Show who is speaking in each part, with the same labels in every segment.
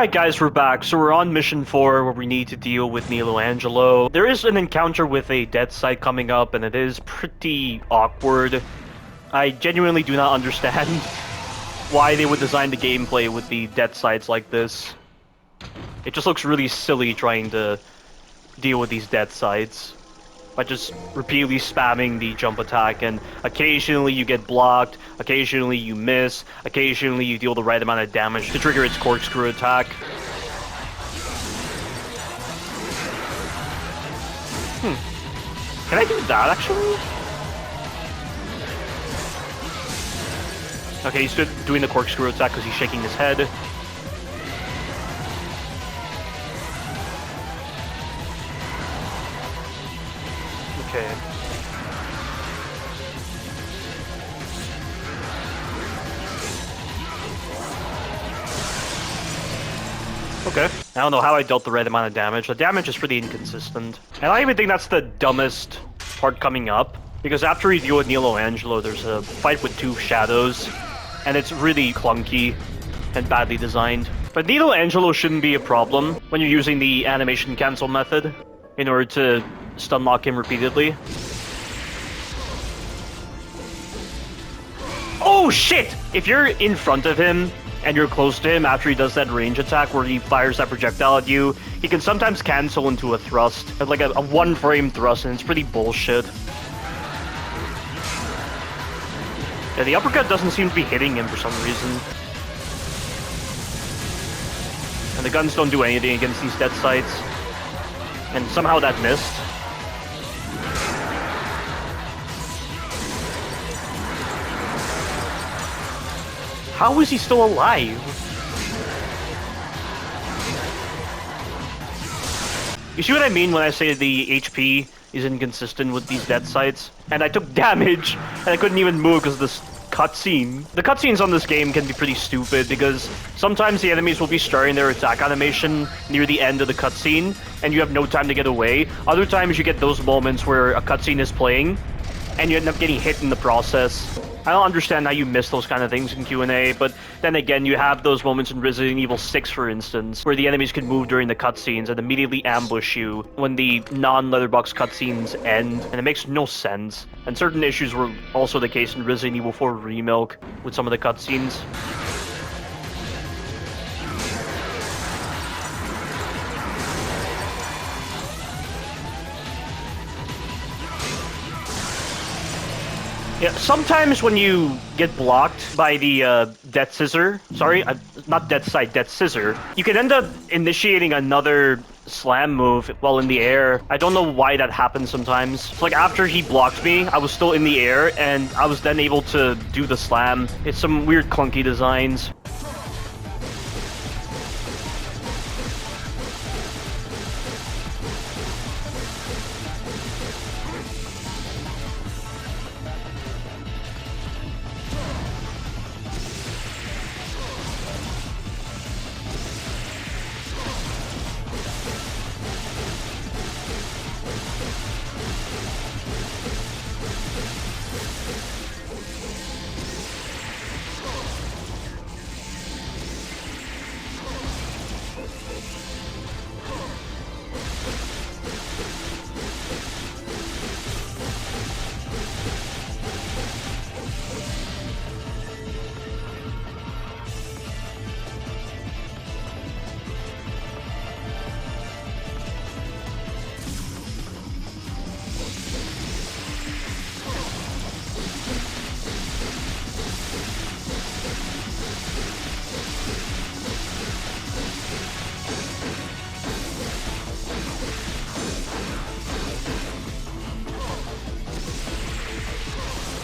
Speaker 1: Alright guys, we're back. So we're on mission 4 where we need to deal with Nilo Angelo. There is an encounter with a dead site coming up and it is pretty awkward. I genuinely do not understand why they would design the gameplay with the dead sites like this. It just looks really silly trying to deal with these dead sites by just repeatedly spamming the jump attack, and occasionally you get blocked, occasionally you miss, occasionally you deal the right amount of damage to trigger its corkscrew attack. Can I do that, actually? Okay, he's doing the corkscrew attack because he's shaking his head. Okay. Okay. I don't know how I dealt the right amount of damage. The damage is pretty inconsistent. And I even think that's the dumbest part coming up, because after you deal with Nilo Angelo, there's a fight with two shadows, and it's really clunky and badly designed. But Nilo Angelo shouldn't be a problem when you're using the animation cancel method in order to stun lock him repeatedly. Oh shit! If you're in front of him and you're close to him after he does that range attack where he fires that projectile at you, he can sometimes cancel into a thrust, like a one-frame thrust, and it's pretty bullshit. Yeah, the uppercut doesn't seem to be hitting him for some reason. And the guns don't do anything against these dead sites. And somehow that missed. How is he still alive? You see what I mean when I say the HP is inconsistent with these dead sites? And I took damage, and I couldn't even move because of this cutscene. The cutscenes on this game can be pretty stupid because sometimes the enemies will be starting their attack animation near the end of the cutscene, and you have no time to get away. Other times you get those moments where a cutscene is playing, and you end up getting hit in the process. I don't understand how you miss those kind of things in Q&A, but then again, you have those moments in Resident Evil 6, for instance, where the enemies can move during the cutscenes and immediately ambush you when the non-letterbox cutscenes end, and it makes no sense. And certain issues were also the case in Resident Evil 4 Remake with some of the cutscenes. Yeah, sometimes when you get blocked by the Death Scissor, sorry, not Death Sight, Death Scissor, you can end up initiating another slam move while in the air. I don't know why that happens sometimes. It's like after he blocked me, I was still in the air, and I was then able to do the slam. It's some weird clunky designs.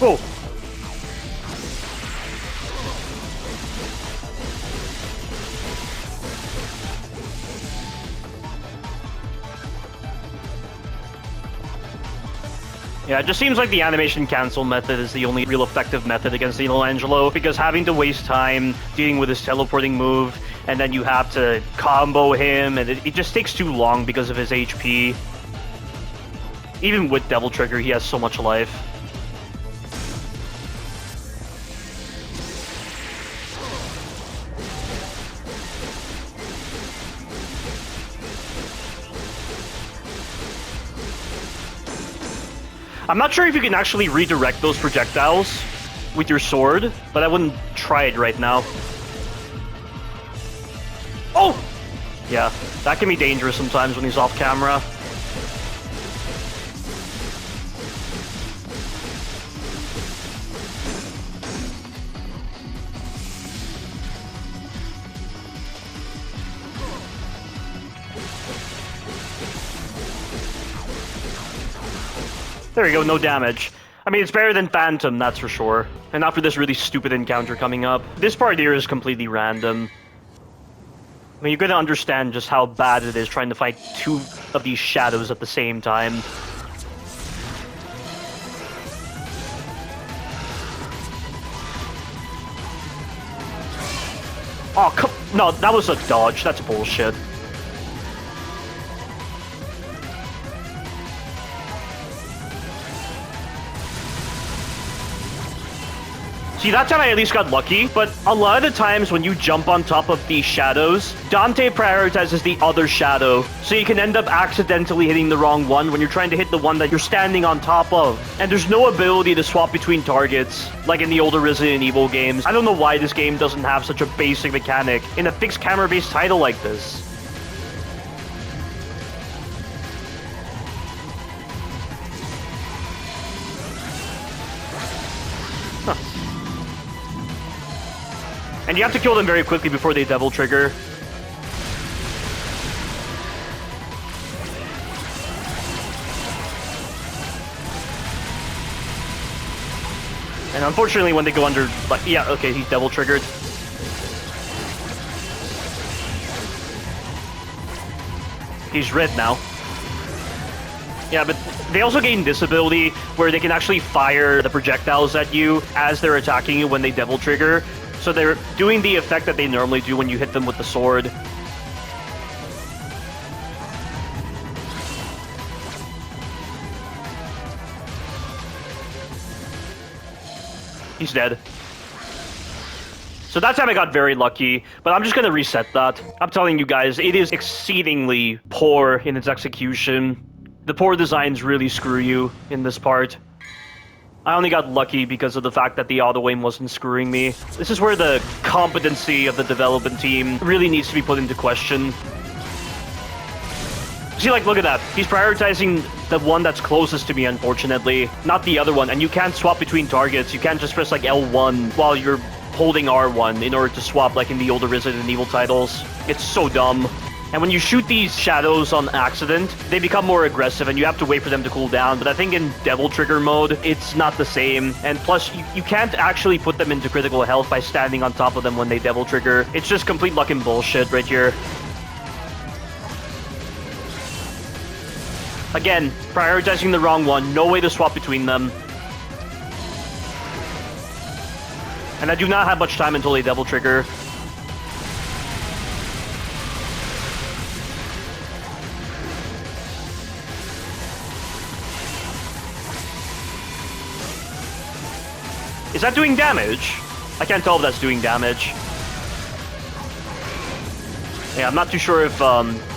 Speaker 1: Oh! Yeah, it just seems like the animation cancel method is the only real effective method against Nilo Angelo, because having to waste time dealing with his teleporting move, and then you have to combo him, and it just takes too long because of his HP. Even with Devil Trigger, he has so much life. I'm not sure if you can actually redirect those projectiles with your sword, but I wouldn't try it right now. Oh! Yeah, that can be dangerous sometimes when he's off camera. There you go, no damage. I mean, it's better than Phantom, that's for sure. And not for this really stupid encounter coming up. This part here is completely random. I mean, you're gonna understand just how bad it is trying to fight two of these shadows at the same time. Oh, come... No, that was a dodge. That's bullshit. See, that time I at least got lucky, but a lot of the times when you jump on top of these shadows, Dante prioritizes the other shadow, so you can end up accidentally hitting the wrong one when you're trying to hit the one that you're standing on top of. And there's no ability to swap between targets, like in the older Resident Evil games. I don't know why this game doesn't have such a basic mechanic in a fixed camera-based title like this. And you have to kill them very quickly before they Devil Trigger. And unfortunately when they go under... Like, yeah, okay, he's Devil Triggered. He's red now. Yeah, but they also gain this ability where they can actually fire the projectiles at you as they're attacking you when they Devil Trigger. So they're doing the effect that they normally do when you hit them with the sword. He's dead. So that time I got very lucky, but I'm just gonna reset that. I'm telling you guys, it is exceedingly poor in its execution. The poor designs really screw you in this part. I only got lucky because of the fact that the auto-aim wasn't screwing me. This is where the competency of the development team really needs to be put into question. See, like, look at that. He's prioritizing the one that's closest to me, unfortunately, not the other one. And you can't swap between targets. You can't just press, like, L1 while you're holding R1 in order to swap, like in the older Resident Evil titles. It's so dumb. And when you shoot these shadows on accident, they become more aggressive and you have to wait for them to cool down. But I think in Devil Trigger mode, it's not the same. And plus, you can't actually put them into critical health by standing on top of them when they Devil Trigger. It's just complete luck and bullshit right here. Again, prioritizing the wrong one, no way to swap between them. And I do not have much time until they Devil Trigger. Is that doing damage? I can't tell if that's doing damage. Yeah, I'm not too sure if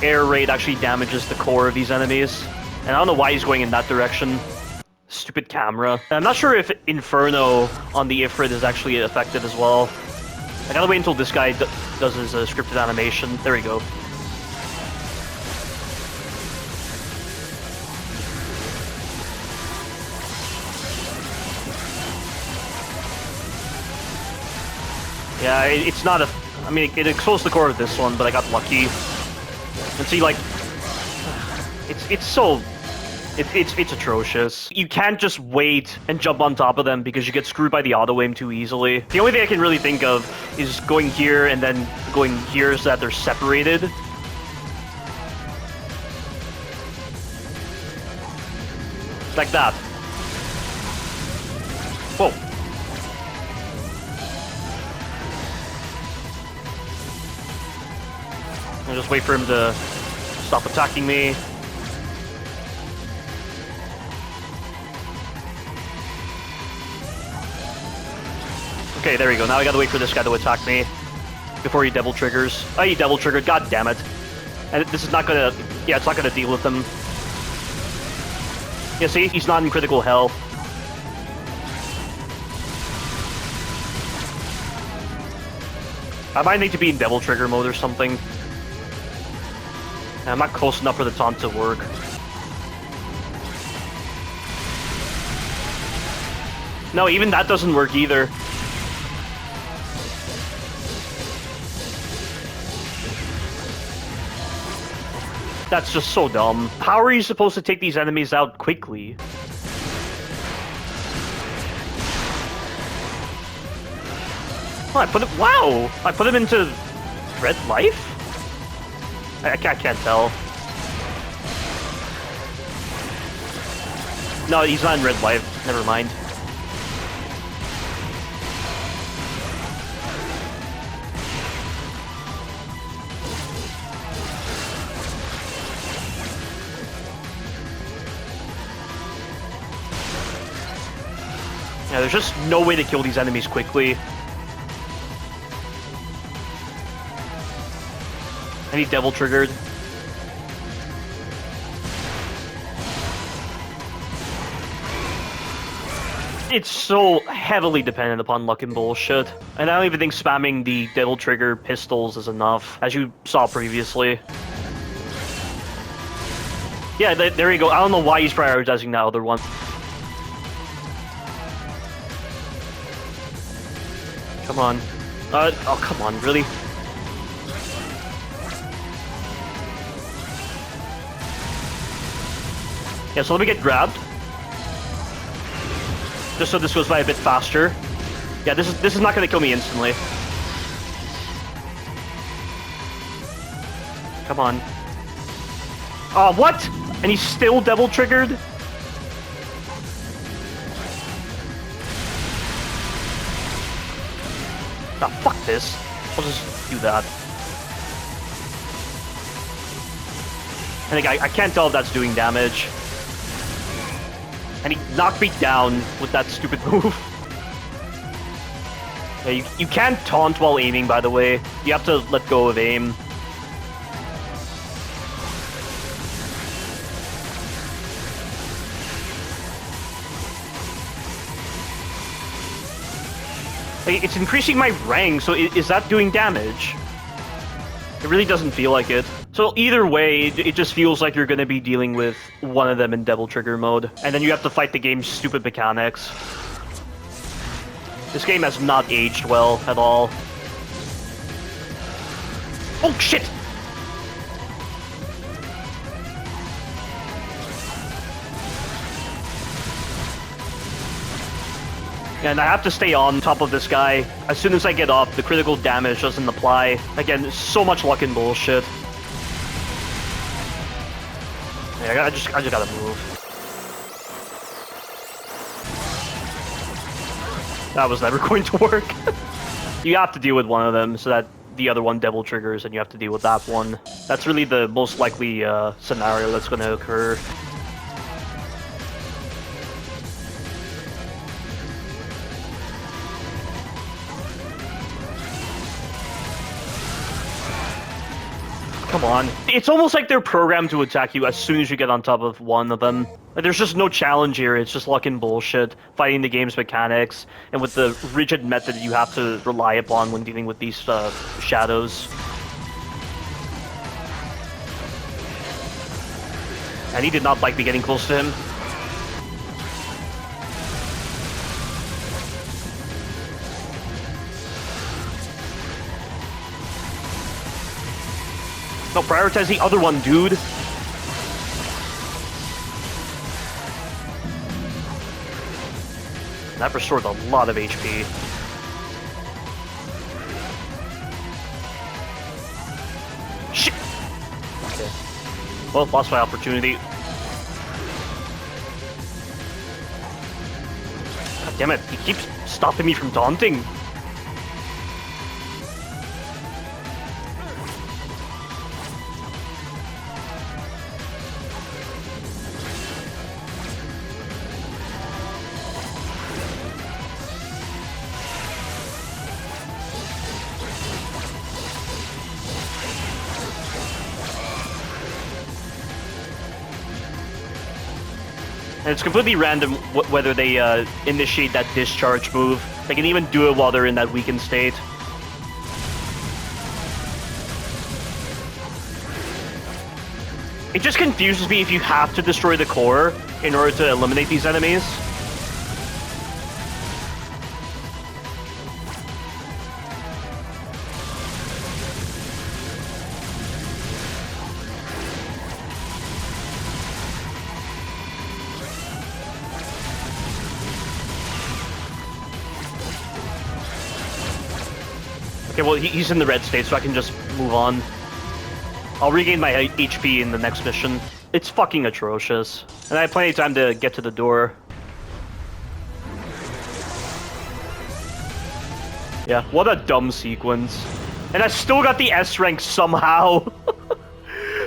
Speaker 1: air raid actually damages the core of these enemies. And I don't know why he's going in that direction. Stupid camera. And I'm not sure if Inferno on the Ifrit is actually effective as well. I gotta wait until this guy does his scripted animation. There we go. Yeah, it's not a... I mean, it exposed the core of this one, but I got lucky. And see, like... It's so... It's atrocious. You can't just wait and jump on top of them because you get screwed by the auto-aim too easily. The only thing I can really think of is going here and then going here so that they're separated. Like that. Whoa. I'll just wait for him to stop attacking me. Okay, there we go. Now I gotta wait for this guy to attack me before he Devil Triggers. Oh, he Devil Triggered. God damn it. And this is not gonna... Yeah, it's not gonna deal with him. Yeah, see? He's not in critical health. I might need to be in Devil Trigger mode or something. I'm not close enough for the taunt to work. No, even that doesn't work either. That's just so dumb. How are you supposed to take these enemies out quickly? Oh, wow! I put him into red life? I can't tell. No, he's not in red life. Never mind. Yeah, there's just no way to kill these enemies quickly. I need Devil Triggered. It's so heavily dependent upon luck and bullshit. And I don't even think spamming the Devil Trigger pistols is enough, as you saw previously. Yeah, there you go. I don't know why he's prioritizing that other one. Come on. Oh, come on, really? Yeah, so let me get grabbed. Just so this goes by a bit faster. Yeah, this is not gonna kill me instantly. Come on. Oh, what? And he's still Devil Triggered? Ah, fuck this. I'll just do that. And I can't tell if that's doing damage. And he knocked me down with that stupid move. Yeah, you can't taunt while aiming, by the way. You have to let go of aim. It's increasing my rank, so is that doing damage? It really doesn't feel like it. So either way, it just feels like you're going to be dealing with one of them in Devil Trigger mode. And then you have to fight the game's stupid mechanics. This game has not aged well at all. Oh, shit! And I have to stay on top of this guy. As soon as I get up, the critical damage doesn't apply. Again, so much luck and bullshit. Yeah, I just gotta move. That was never going to work. You have to deal with one of them so that the other one Devil Triggers, and you have to deal with that one. That's really the most likely scenario that's going to occur. Come on. It's almost like they're programmed to attack you as soon as you get on top of one of them. Like, there's just no challenge here, it's just luck and bullshit, fighting the game's mechanics, and with the rigid method you have to rely upon when dealing with these shadows. And he did not like me getting close to him. No, prioritize the other one, dude. That restored a lot of HP. Shit! Okay. Well, lost my opportunity. God damn it, he keeps stopping me from taunting. And it's completely random whether they initiate that discharge move. They can even do it while they're in that weakened state. It just confuses me if you have to destroy the core in order to eliminate these enemies. Okay, well, he's in the red state, so I can just move on. I'll regain my HP in the next mission. It's fucking atrocious. And I have plenty of time to get to the door. Yeah, what a dumb sequence. And I still got the S rank somehow.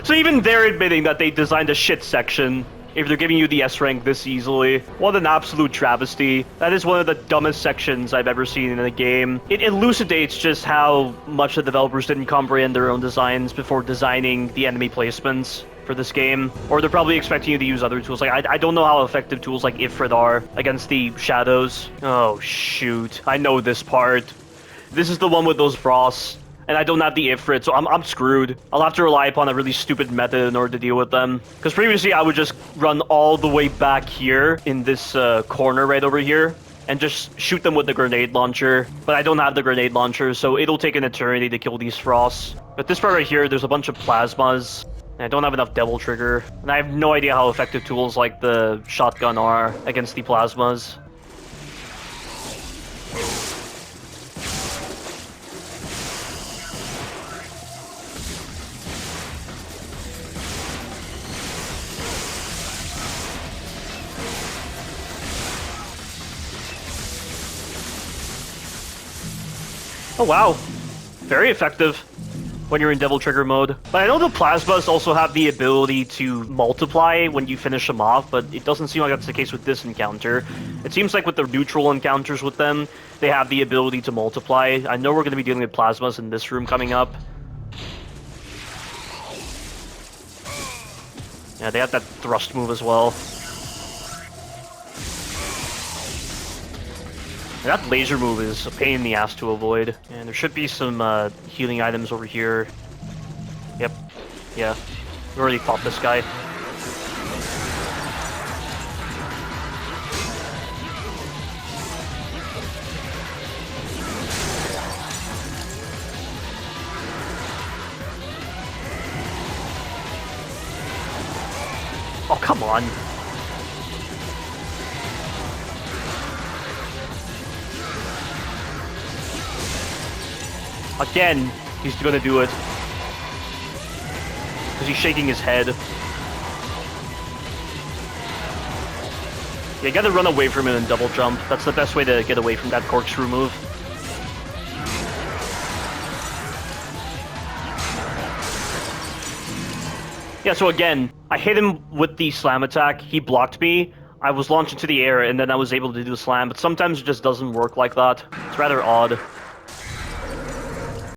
Speaker 1: So even they're admitting that they designed a shit section if they're giving you the S rank this easily. What an absolute travesty. That is one of the dumbest sections I've ever seen in a game. It elucidates just how much the developers didn't comprehend their own designs before designing the enemy placements for this game. Or they're probably expecting you to use other tools. Like, I don't know how effective tools like Ifrit are against the shadows. Oh, shoot. I know this part. This is the one with those frosts. And I don't have the Ifrit, so I'm screwed. I'll have to rely upon a really stupid method in order to deal with them. Because previously I would just run all the way back here in this corner right over here and just shoot them with the grenade launcher. But I don't have the grenade launcher, so it'll take an eternity to kill these frosts. But this part right here, there's a bunch of plasmas. And I don't have enough Devil Trigger. And I have no idea how effective tools like the shotgun are against the plasmas. Oh wow, very effective when you're in Devil Trigger mode. But I know the plasmas also have the ability to multiply when you finish them off, but it doesn't seem like that's the case with this encounter. It seems like with the neutral encounters with them, they have the ability to multiply. I know we're going to be dealing with plasmas in this room coming up. Yeah, they have that thrust move as well. That laser move is a pain in the ass to avoid. And there should be some healing items over here. Yep. Yeah. We already fought this guy. Oh, come on. Again, he's gonna do it. Because he's shaking his head. Yeah, you gotta run away from him and double jump. That's the best way to get away from that corkscrew move. Yeah, so again, I hit him with the slam attack. He blocked me. I was launched into the air, and then I was able to do the slam. But sometimes it just doesn't work like that. It's rather odd.